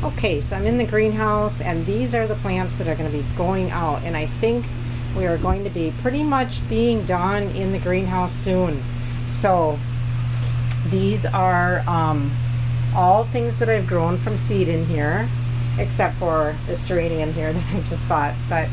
Okay, so I'm in the greenhouse and these are the plants that are going to be going out, and I think we are going to be pretty much being done in the greenhouse soon. So these are all things that I've grown from seed in here, except for this geranium here that I just bought. But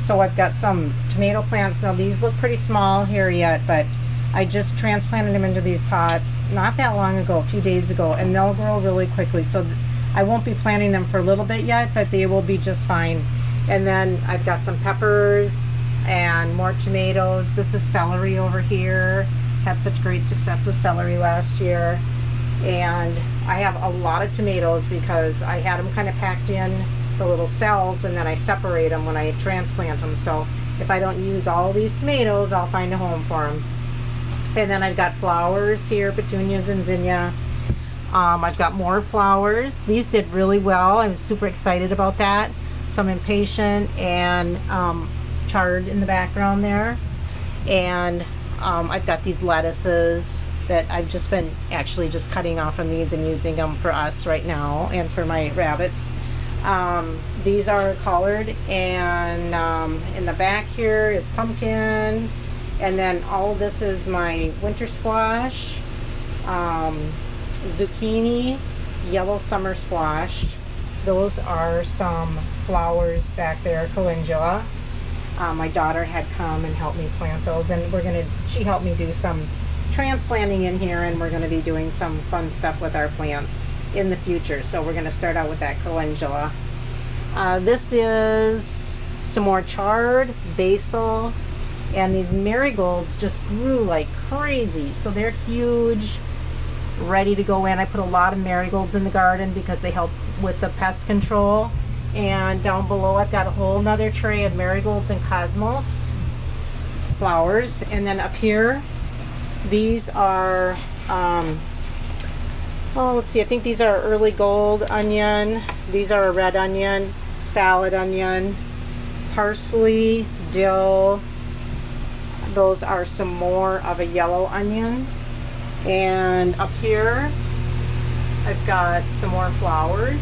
so I've got some tomato plants. Now these look pretty small here yet, but I just transplanted them into these pots not that long ago, a few days ago, and they'll grow really quickly. So I won't be planting them for a little bit yet, but they will be just fine. And then I've got some peppers and more tomatoes. This is celery over here. Had such great success with celery last year. And I have a lot of tomatoes because I had them kind of packed in the little cells, and then I separate them when I transplant them. So if I don't use all these tomatoes, I'll find a home for them. And then I've got flowers here, petunias and zinnia. I've got more flowers. These did really well. I was super excited about that. Some impatient and chard in the background there. And I've got these lettuces that I've just been actually just cutting off from these and using them for us right now and for my rabbits. These are colored, and in the back here is pumpkin, and then all of this is my winter squash, zucchini, yellow summer squash. Those are some flowers back there, calendula. My daughter had come and helped me plant those, and she helped me do some transplanting in here, and we're going to be doing some fun stuff with our plants in the future. So we're going to start out with that calendula. This is some more chard, basil, and these marigolds just grew like crazy. So they're huge, ready to go in. I put a lot of marigolds in the garden because they help with the pest control. And down below I've got a whole nother tray of marigolds and cosmos flowers. And then up here, these are let's see, I think these are early gold onion. These are a red onion, salad onion, parsley, dill. Those are some more of a yellow onion. And up here I've got some more flowers,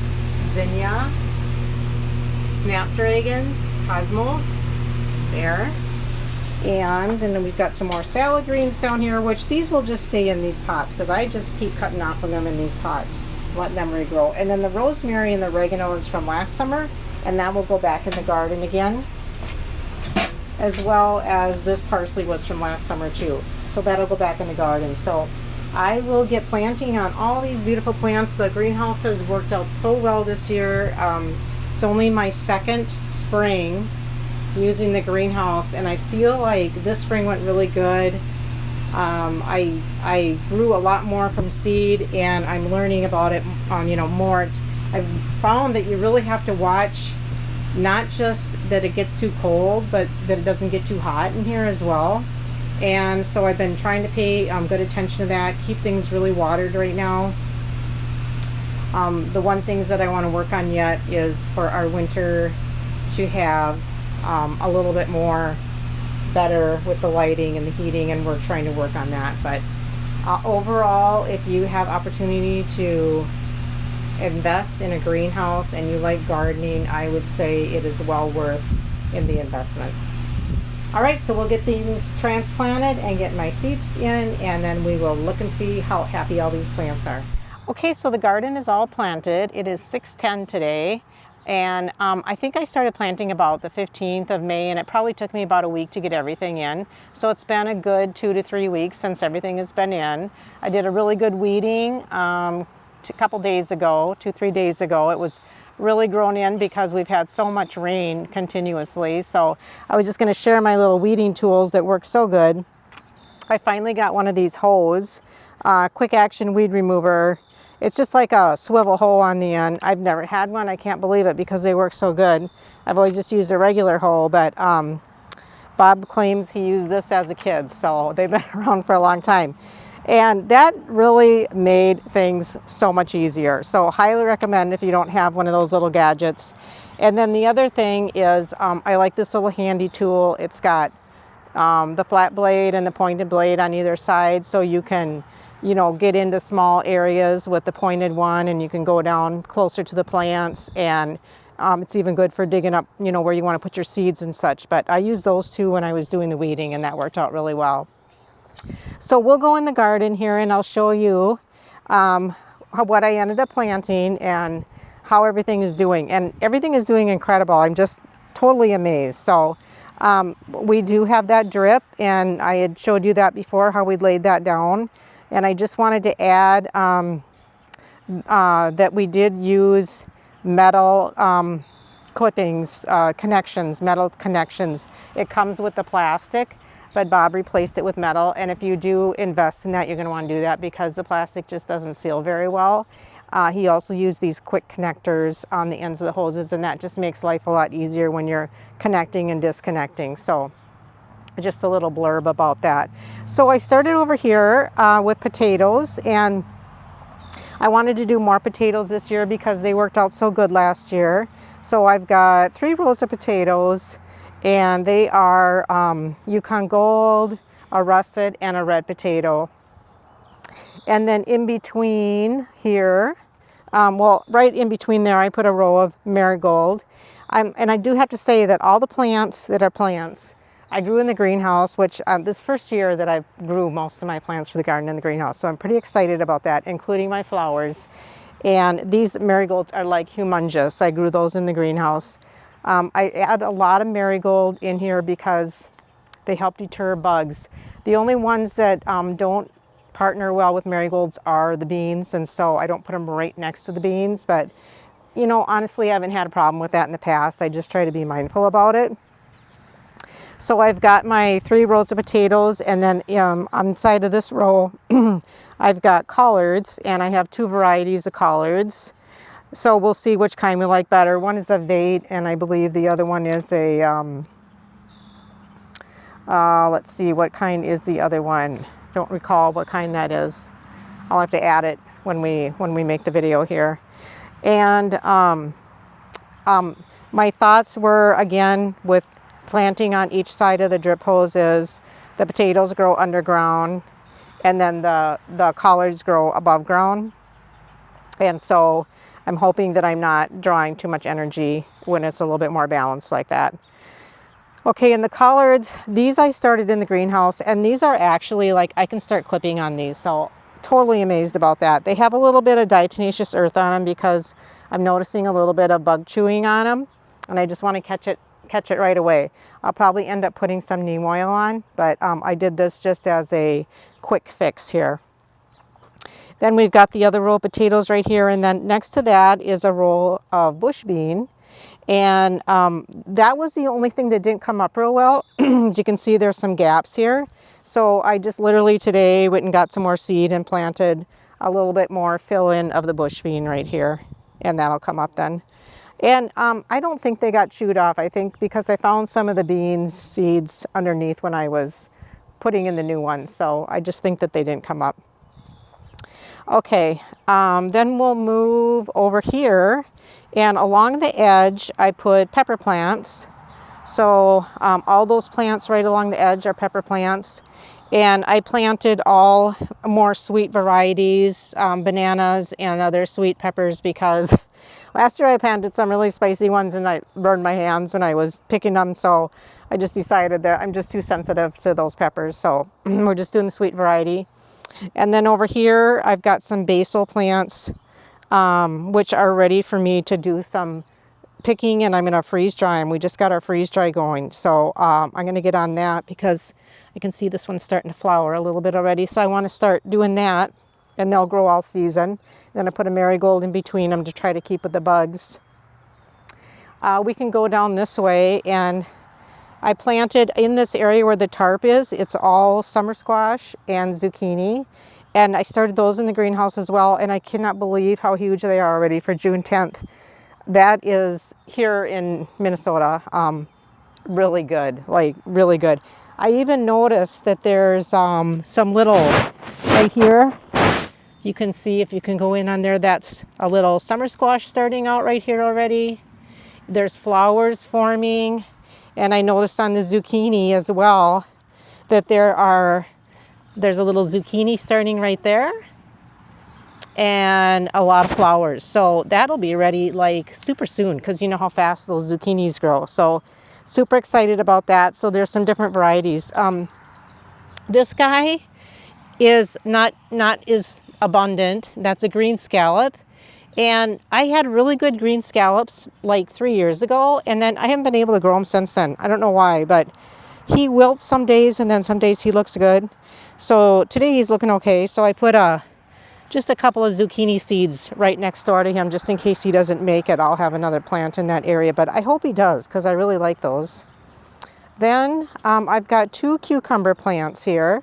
zinnia, snapdragons, cosmos there. And then we've got some more salad greens down here, which these will just stay in these pots because I just keep cutting off of them in these pots, letting them regrow. And then the rosemary and the oregano is from last summer, and that will go back in the garden again, as well as this parsley was from last summer too. So that'll go back in the garden. So I will get planting on all these beautiful plants. The greenhouse has worked out so well this year. It's only my second spring using the greenhouse, and I feel like this spring went really good. I grew a lot more from seed, and I'm learning about it more. I've found that you really have to watch not just that it gets too cold, but that it doesn't get too hot in here as well. And so I've been trying to pay good attention to that, keep things really watered right now. The one things that I want to work on yet is for our winter to have a little bit more better with the lighting and the heating, and we're trying to work on that. But overall, if you have opportunity to invest in a greenhouse and you like gardening, I would say it is well worth in the investment. All right, so we'll get these transplanted and get my seeds in, and then we will look and see how happy all these plants are. Okay, so the garden is all planted. It is 6:10 today. And I think I started planting about the 15th of May, and it probably took me about a week to get everything in. So it's been a good 2 to 3 weeks since everything has been in. I did a really good weeding a couple days ago, 2-3 days ago. It was really grown in because we've had so much rain continuously. So I was just going to share my little weeding tools that work so good. I finally got one of these hoes, quick action weed remover. It's just like a swivel hoe on the end. I've never had one. I can't believe it because they work so good. I've always just used a regular hoe, but Bob claims he used this as a kid, so they've been around for a long time. And that really made things so much easier. So highly recommend if you don't have one of those little gadgets. And then the other thing is I like this little handy tool. It's got the flat blade and the pointed blade on either side, so you can you know, get into small areas with the pointed one, and you can go down closer to the plants, and it's even good for digging up, you know, where you want to put your seeds and such. But I used those two when I was doing the weeding, and that worked out really well. So we'll go in the garden here and I'll show you what I ended up planting and how everything is doing. And everything is doing incredible. I'm just totally amazed. So we do have that drip, and I had showed you that before, how we laid that down. And I just wanted to add that we did use metal clippings, metal connections. It comes with the plastic, but Bob replaced it with metal. And if you do invest in that, you're going to want to do that because the plastic just doesn't seal very well. He also used these quick connectors on the ends of the hoses, and that just makes life a lot easier when you're connecting and disconnecting. So just a little blurb about that. So I started over here with potatoes, and I wanted to do more potatoes this year because they worked out so good last year. So I've got 3 rows of potatoes, and they are Yukon Gold, a russet, and a red potato. And then in between here, well, right in between there, I put a row of marigold. And I do have to say that all the plants that are plants, I grew in the greenhouse, which this first year that I grew most of my plants for the garden in the greenhouse. So I'm pretty excited about that, including my flowers. And these marigolds are like humongous. I grew those in the greenhouse. I add a lot of marigold in here because they help deter bugs. The only ones that don't partner well with marigolds are the beans, and so I don't put them right next to the beans. But, you know, honestly, I haven't had a problem with that in the past. I just try to be mindful about it. So I've got my 3 rows of potatoes, and then on the side of this row, I've got collards, and I have 2 varieties of collards. So we'll see which kind we like better. One is a Vate, and I believe the other one is a, let's see, what kind is the other one? Don't recall what kind that is. I'll have to add it when we make the video here. And my thoughts were, again, with planting on each side of the drip hoses, the potatoes grow underground, and then the collards grow above ground. And so I'm hoping that I'm not drawing too much energy when it's a little bit more balanced like that. Okay, and the collards, these I started in the greenhouse, and these are actually, like, I can start clipping on these, so totally amazed about that. They have a little bit of diatomaceous earth on them because I'm noticing a little bit of bug chewing on them, and I just want to catch it right away. I'll probably end up putting some neem oil on, but I did this just as a quick fix here. Then we've got the other row of potatoes right here, and then next to that is a row of bush bean. And that was the only thing that didn't come up real well. As you can see, there's some gaps here. So I just literally today went and got some more seed and planted a little bit more fill-in of the bush bean right here. And that'll come up then. And I don't think they got chewed off. I think because I found some of the beans seeds underneath when I was putting in the new ones. So I just think that they didn't come up. Okay, then we'll move over here. And along the edge, I put pepper plants. So all those plants right along the edge are pepper plants. And I planted all more sweet varieties, bananas and other sweet peppers, because last year I planted some really spicy ones and I burned my hands when I was picking them. So I just decided that I'm just too sensitive to those peppers. So we're just doing the sweet variety. And then over here, I've got some basil plants, which are ready for me to do some picking, and I'm going to freeze dry them. We just got our freeze dry going. So I'm going to get on that because I can see this one's starting to flower a little bit already. So I want to start doing that, and they'll grow all season. Then I put a marigold in between them to try to keep with the bugs. We can go down this way, and I planted in this area where the tarp is, it's all summer squash and zucchini. And I started those in the greenhouse as well, and I cannot believe how huge they are already for June 10th. That is, here in Minnesota, really good, like really good. I even noticed that there's some little, right here, you can see if you can go in on there, that's a little summer squash starting out right here already. There's flowers forming, and I noticed on the zucchini as well that there are There's a little zucchini starting right there, and a lot of flowers. So that'll be ready like super soon, because you know how fast those zucchinis grow. So super excited about that. So there's some different varieties. This guy is not as abundant. That's a green scallop. And I had really good green scallops like 3 years ago, and then I haven't been able to grow them since then. I don't know why, but he wilts some days, and then some days he looks good. So today he's looking okay. So I put just a couple of zucchini seeds right next door to him, just in case he doesn't make it. I'll have another plant in that area, but I hope he does, because I really like those. Then I've got 2 cucumber plants here,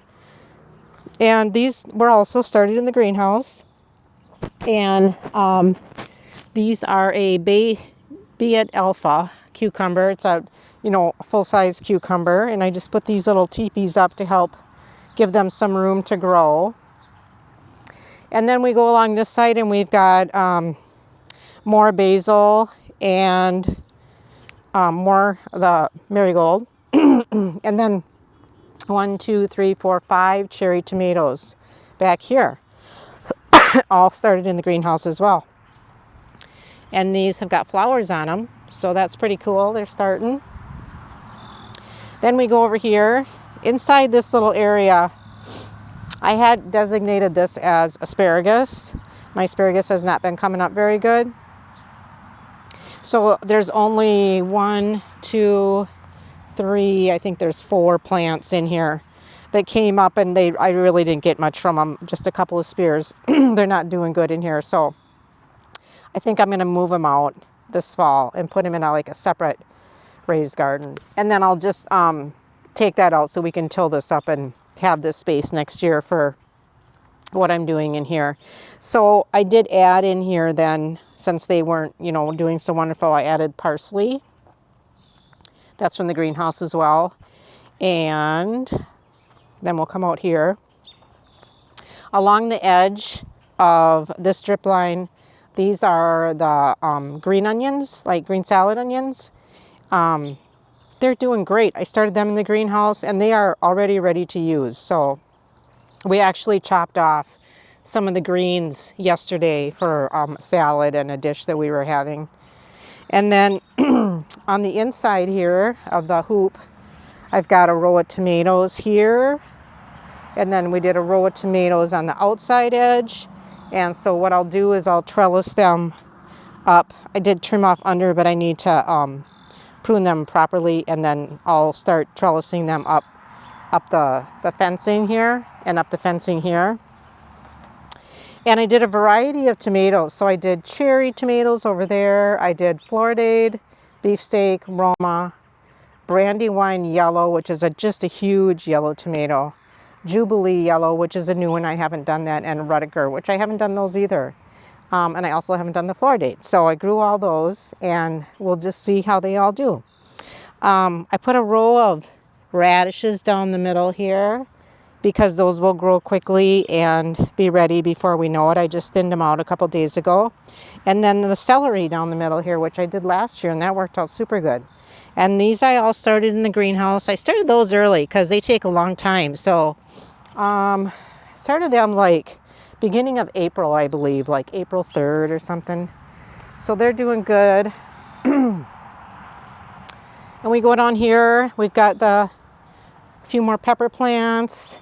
and these were also started in the greenhouse. And these are a Bayet Alpha cucumber. It's a full-size cucumber, and I just put these little teepees up to help give them some room to grow. And then we go along this side, and we've got more basil and more the marigold. And then 1, 2, 3, 4, 5 cherry tomatoes back here. All started in the greenhouse as well. And these have got flowers on them, so that's pretty cool. They're starting. Then we go over here. Inside this little area, I had designated this as asparagus. My asparagus has not been coming up very good. So there's only 1, 2, 3, I think there's 4 plants in here that came up, and I really didn't get much from them, just a couple of spears. They're not doing good in here, so I think I'm going to move them out this fall and put them in a separate raised garden. And then I'll just take that out so we can till this up and have this space next year for what I'm doing in here. So I did add in here then, since they weren't, doing so wonderful, I added parsley. That's from the greenhouse as well. And then we'll come out here. Along the edge of this drip line, these are the green onions, like green salad onions. They're doing great. I started them in the greenhouse, and they are already ready to use. So we actually chopped off some of the greens yesterday for salad and a dish that we were having. And then on the inside here of the hoop, I've got a row of tomatoes here, and then we did a row of tomatoes on the outside edge. And so what I'll do is I'll trellis them up. I did trim off under, but I need to prune them properly, and then I'll start trellising them up the fencing here and up the fencing here. And I did a variety of tomatoes. So I did cherry tomatoes over there. I did Floridade, beefsteak, Roma, Brandywine yellow, which is just a huge yellow tomato, Jubilee yellow, which is a new one. I haven't done that, and Rudiger, which I haven't done those either. And I also haven't done the Floridade. So I grew all those, and we'll just see how they all do. I put a row of radishes down the middle here, because those will grow quickly and be ready before we know it. I just thinned them out a couple days ago. And then the celery down the middle here, which I did last year, and that worked out super good. And these I all started in the greenhouse. I started those early because they take a long time. So started them like beginning of April, I believe, like April 3rd or something. So they're doing good. And we go down here, we've got a few more pepper plants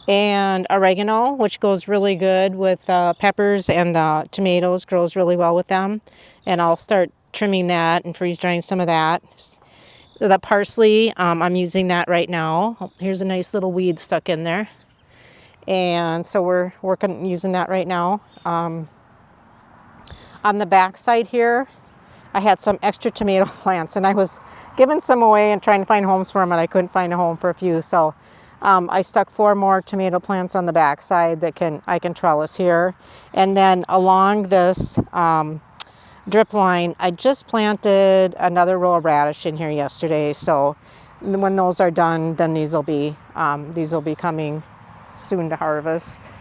and oregano, which goes really good with peppers, and the tomatoes grows really well with them. And I'll start trimming that and freeze drying some of that. The parsley, I'm using that right now. Here's a nice little weed stuck in there. And so we're using that right now. On the back side here, I had some extra tomato plants, and I was giving some away and trying to find homes for them, and I couldn't find a home for a few. So I stuck 4 more tomato plants on the back side that I can trellis here. And then along this drip line, I just planted another row of radish in here yesterday. So when those are done, then these will be coming soon to harvest.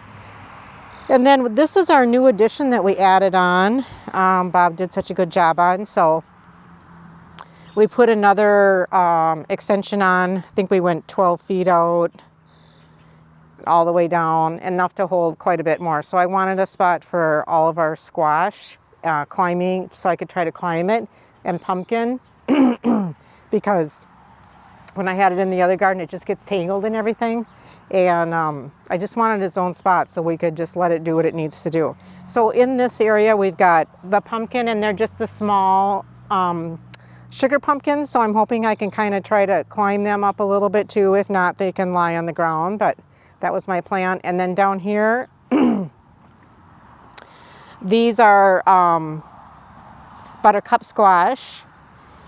And then this is our new addition that we added on. Bob did such a good job on. So we put another extension on. I think we went 12 feet out. all the way down, enough to hold quite a bit more. So I wanted a spot for all of our squash climbing, so I could try to climb it, and pumpkin, because when I had it in the other garden, it just gets tangled and everything. And I just wanted its own spot so we could just let it do what it needs to do. So in this area, we've got the pumpkin, and they're just the small sugar pumpkins. So I'm hoping I can kind of try to climb them up a little bit too. If not, they can lie on the ground, but that was my plan. And then down here, these are buttercup squash.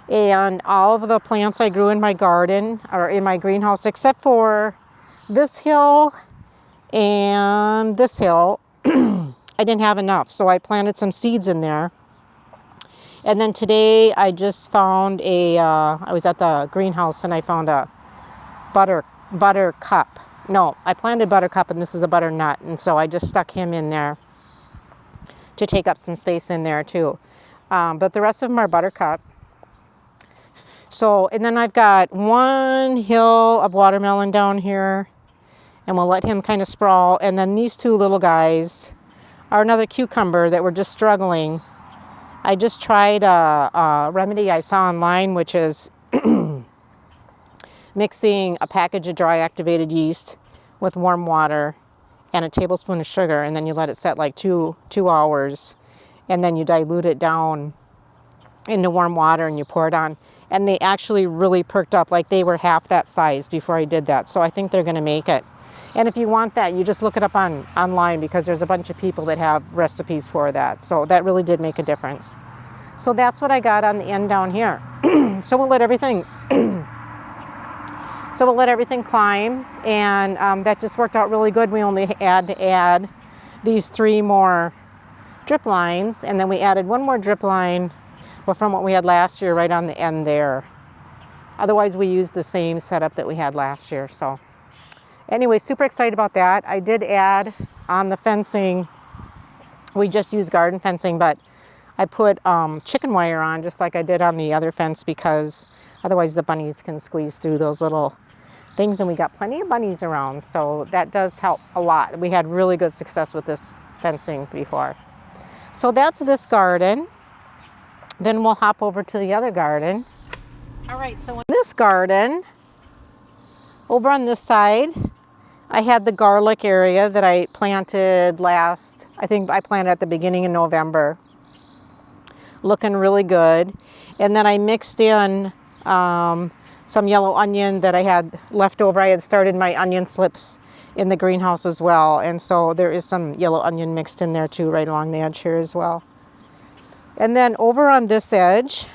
And all of the plants I grew in my garden or in my greenhouse, except for this hill and this hill, I didn't have enough. So I planted some seeds in there. And then today I just found I was at the greenhouse and I found a buttercup. No, I planted buttercup and this is a butternut. And so I just stuck him in there to take up some space in there too. But the rest of them are buttercup. So, and then I've got one hill of watermelon down here, and we'll let him kind of sprawl. And then these two little guys are another cucumber that were just struggling. I just tried a remedy I saw online, which is mixing a package of dry activated yeast with warm water and a tablespoon of sugar, and then you let it set like two hours, and then you dilute it down into warm water and you pour it on. And they actually really perked up, like they were half that size before I did that. So I think they're gonna make it. And if you want that, you just look it up online, because there's a bunch of people that have recipes for that. So that really did make a difference. So that's what I got on the end down here. So we'll let everything climb, and that just worked out really good. We only had to add these 3 more drip lines, and then we added 1 more drip line from what we had last year right on the end there. Otherwise, we used the same setup that we had last year. So anyway, super excited about that. I did add on the fencing, we just used garden fencing, but I put chicken wire on just like I did on the other fence, because otherwise the bunnies can squeeze through those little things, and we got plenty of bunnies around. So that does help a lot. We had really good success with this fencing before. So that's this garden. Then we'll hop over to the other garden. All right, so in this garden, over on this side, I had the garlic area that I planted I think I planted at the beginning of November. Looking really good. And then I mixed in some yellow onion that I had left over. I had started my onion slips in the greenhouse as well. And so there is some yellow onion mixed in there too, right along the edge here as well. And then over on this edge,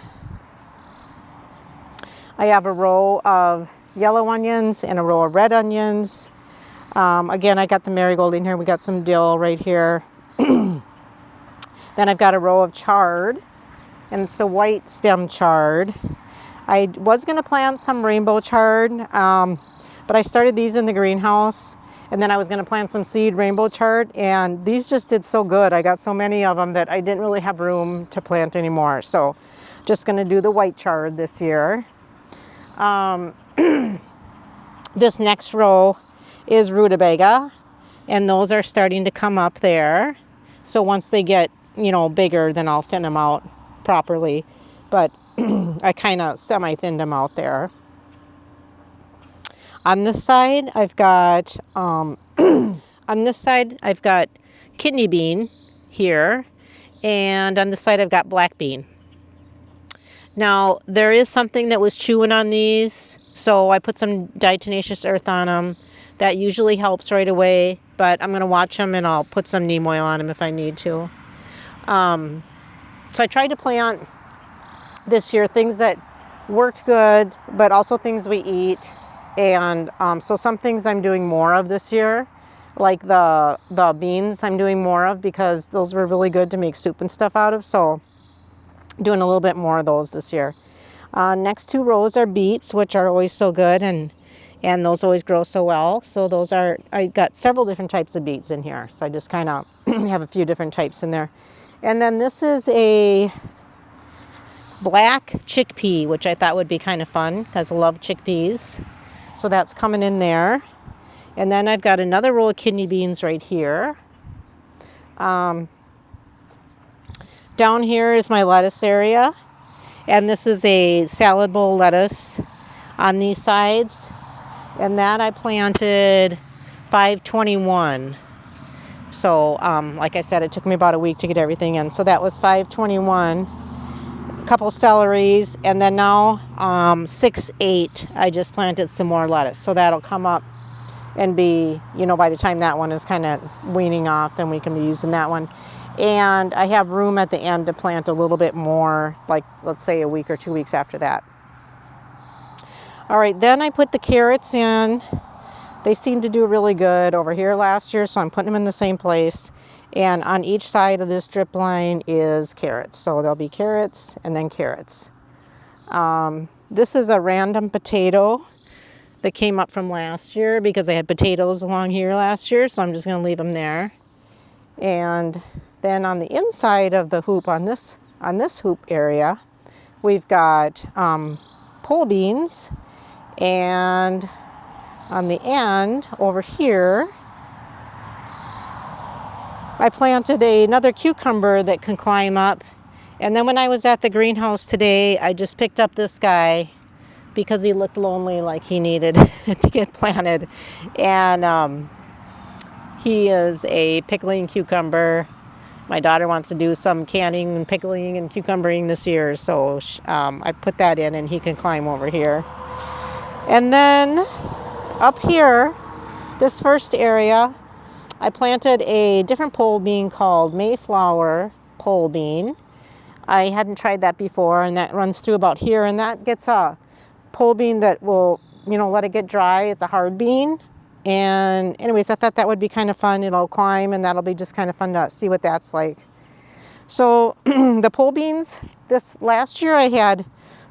I have a row of yellow onions and a row of red onions. Again, I got the marigold in here. We got some dill right here. Then I've got a row of chard, and it's the white stem chard. I was going to plant some rainbow chard, but I started these in the greenhouse. And then I was going to plant some seed rainbow chard, and these just did so good. I got so many of them that I didn't really have room to plant anymore. So just going to do the white chard this year. This next row is rutabaga, and those are starting to come up there. So once they get, bigger, then I'll thin them out properly. But I kind of semi-thinned them out there. On this side, I've got kidney bean here, and on this side I've got black bean. Now, there is something that was chewing on these, so I put some diatomaceous earth on them. That usually helps right away, but I'm going to watch them, and I'll put some neem oil on them if I need to. So I tried to plant this year things that worked good, but also things we eat. And so some things I'm doing more of this year, like the beans I'm doing more of, because those were really good to make soup and stuff out of. So doing a little bit more of those this year. Next 2 rows are beets, which are always so good, and those always grow so well. So I got several different types of beets in here. So I just kind of have a few different types in there. And then this is a black chickpea, which I thought would be kind of fun because I love chickpeas. So that's coming in there. And then I've got another row of kidney beans right here. Down here is my lettuce area. And this is a salad bowl lettuce on these sides. And that I planted 521. So, like I said, it took me about a week to get everything in. So that was 521. A couple celeries. And then now 6-8, I just planted some more lettuce. So that'll come up and be, by the time that one is kind of weaning off, then we can be using that one. And I have room at the end to plant a little bit more, like let's say a week or 2 weeks after that. All right, then I put the carrots in. They seem to do really good over here last year, so I'm putting them in the same place. And on each side of this drip line is carrots. So there'll be carrots and then carrots. This is a random potato that came up from last year because I had potatoes along here last year, so I'm just going to leave them there. And then on the inside of the hoop, on this hoop area, we've got pole beans, and on the end over here, I planted another cucumber that can climb up. And then when I was at the greenhouse today, I just picked up this guy because he looked lonely, like he needed to get planted. And he is a pickling cucumber. My daughter wants to do some canning and pickling and cucumbering this year, so I put that in and he can climb over here. And then up here, this first area, I planted a different pole bean called Mayflower pole bean. I hadn't tried that before, and that runs through about here, and that gets a pole bean that will, let it get dry. It's a hard bean. And anyways, I thought that would be kind of fun. It'll climb, and that'll be just kind of fun to see what that's like. So the pole beans, this last year I had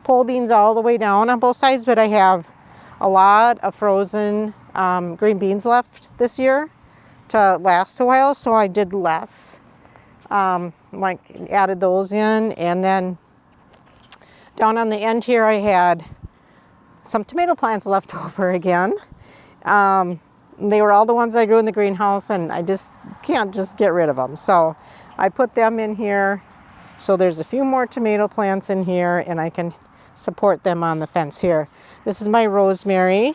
pole beans all the way down on both sides, but I have a lot of frozen green beans left this year to last a while, so I did less. Added those in, and then down on the end here I had some tomato plants left over again. They were all the ones I grew in the greenhouse, and I just can't just get rid of them. So I put them in here. So there's a few more tomato plants in here, and I can support them on the fence here. This is my rosemary,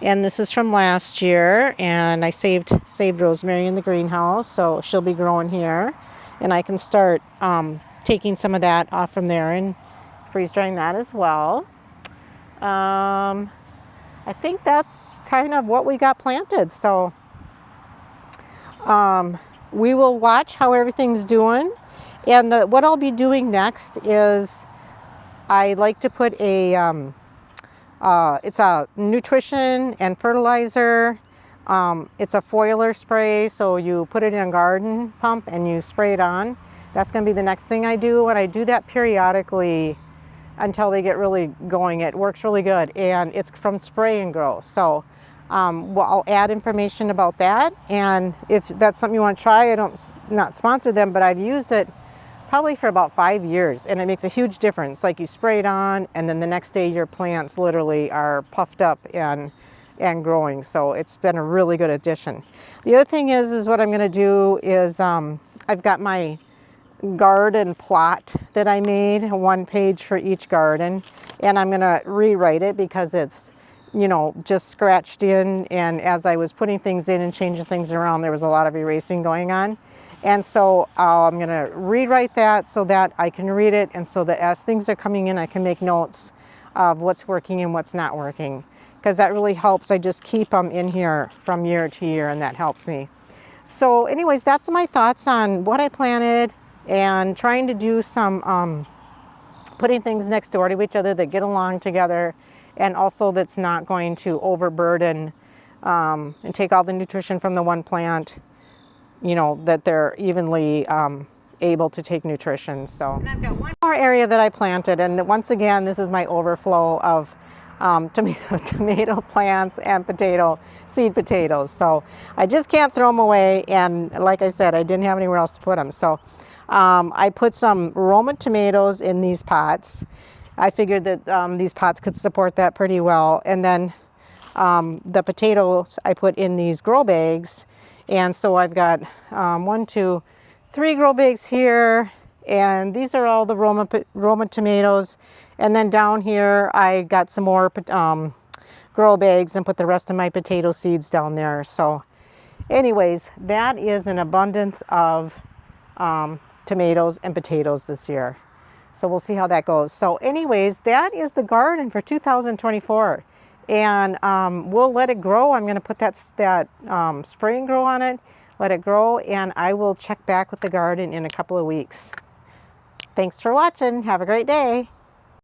and this is from last year, and I saved rosemary in the greenhouse, so she'll be growing here. And I can start taking some of that off from there and freeze drying that as well. I think that's kind of what we got planted. So we will watch how everything's doing. And what I'll be doing next is I like to put it's a nutrition and fertilizer. It's a foiler spray, so you put it in a garden pump and you spray it on. That's going to be the next thing I do, and I do that periodically until they get really going. It works really good, and it's from Spray and Grow. So I'll add information about that, and if that's something you want to try, I don't not sponsor them, but I've used it probably for about 5 years, and it makes a huge difference. Like, you spray it on, and then the next day your plants literally are puffed up and growing. So it's been a really good addition. The other thing is what I'm going to do is I've got my garden plot that I made, one page for each garden, and I'm going to rewrite it because it's just scratched in, and as I was putting things in and changing things around, there was a lot of erasing going on. And so I'm going to rewrite that so that I can read it, and so that as things are coming in, I can make notes of what's working and what's not working, because that really helps. I just keep them in here from year to year, and that helps me. So anyways, that's my thoughts on what I planted, and trying to do some putting things next door to each other that get along together, and also that's not going to overburden and take all the nutrition from the one plant, that they're evenly able to take nutrition. So, and I've got one more area that I planted, and once again, this is my overflow of tomato plants and seed potatoes. So I just can't throw them away, and like I said, I didn't have anywhere else to put them. So I put some Roma tomatoes in these pots. I figured that these pots could support that pretty well. And then the potatoes I put in these grow bags. And so I've got 1, 2, 3 grow bags here, and these are all the Roma tomatoes. And then down here I got some more grow bags and put the rest of my potato seeds down there. So anyways, that is an abundance of tomatoes and potatoes this year. So we'll see how that goes. So anyways, that is the garden for 2024. And we'll let it grow. I'm going to put that spray and grow on it, let it grow, and I will check back with the garden in a couple of weeks. Thanks for watching. Have a great day.